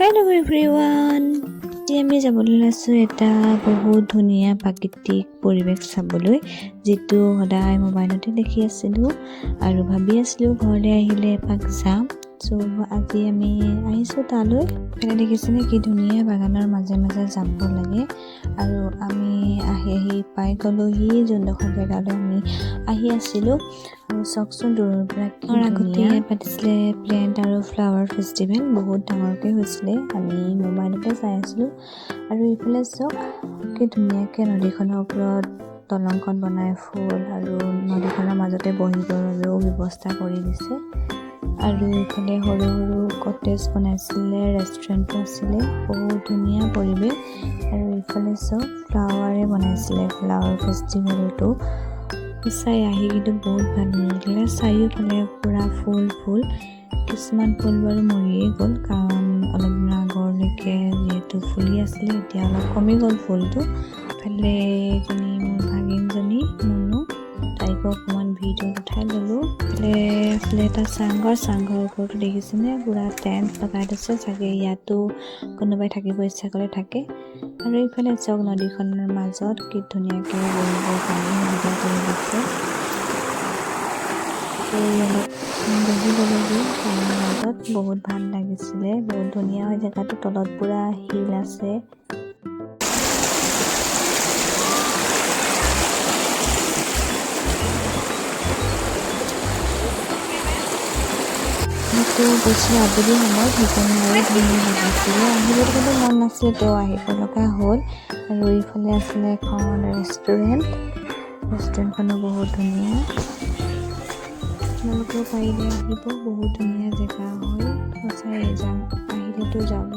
Hello everyone! আজি আমি যাবলৈ লৈছোঁ এটা বহুত ধুনীয়া প্ৰাকৃতিক পৰিৱেশ চাবলৈ, যিটো সদায় মোবাইলতে দেখি আছিলোঁ আৰু ভাবি আছিলোঁ ঘৰলৈ আহিলে এপাক যাম। আজি আমি আহিছোঁ তালৈ। এনে দেখিছেনে কি ধুনীয়া বাগানৰ মাজে মাজে যাব লাগে আৰু আমি আহি পাই গ'লোহি যোনডোখৰ জেগালৈ আমি আহি আছিলোঁ। আৰু চাওকচোন দূৰৰ পৰা কি ধুনীয়া পাতিছিলে প্লেণ্ট আৰু ফ্লাৱাৰ ফেষ্টিভেল, বহুত ডাঙৰকৈ হৈছিলে। আমি মোবাইলতে চাই আছিলোঁ আৰু ইফালে চাওক কি ধুনীয়াকৈ নদীখনৰ ওপৰত দলংখন বনাই ফুল আৰু নদীখনৰ মাজতে বহিবৰ বাবেও ব্যৱস্থা কৰি দিছে। আৰু ইফালে সৰু সৰু কটেজ বনাইছিলে, ৰেষ্টুৰেণ্টো আছিলে, বহুত ধুনীয়া পৰিৱেশ। আৰু ইফালে চব ফ্লাৱাৰে বনাইছিলে ফ্লাৱাৰ ফেষ্টিভেলটো। চাই আহি কিন্তু বহুত ভাল লাগিলে। চাৰিওফালে পূৰা ফুল কিছুমান ফুল বাৰু মৰিয়ে গ'ল, কাৰণ অলপ আগৰলৈকে যিহেতু ফুলি আছিলে, এতিয়া অলপ কমি গ'ল ফুলটো। ইফালে এজনী মোৰ ভাগিনজনী মুনু, তাইকো অকণমান ভিডিঅ' উঠাই ল'লোঁ। ইফালে এটা চাংঘৰ ওপৰতো দেখিছেনে পূৰা টেণ্ট লগাই থৈছে, চাগে ইয়াতো কোনোবাই থাকিব ইচ্ছা কৰিলে থাকে। আৰু ইফালে চাওক নদীখনৰ মাজত কি ধুনীয়াকৈ বহিবৰ কাৰণে সুবিধা কৰি দিছে। বহি গ'লোগৈ পানীৰ মাজত, বহুত ভাল লাগিছিলে, বহুত ধুনীয়া হয় জেগাটো। তলত পূৰা শিল আছে। সেইটো গৈছিলোঁ আবেলি সময়ত, সেইকাৰণে আৰু ধুনীয়া লাগিছিলে। আহিবলৈ কিন্তু মন নাছিলে, তেওঁ আহিব লগা হ'ল। আৰু ইফালে আছিলে এখন ৰেষ্টুৰেণ্টখনো বহুত ধুনীয়া। আপোনালোকেও পাৰিলে আহিব, বহুত ধুনীয়া জেগা হয়। সঁচাই আহিলেতো যাব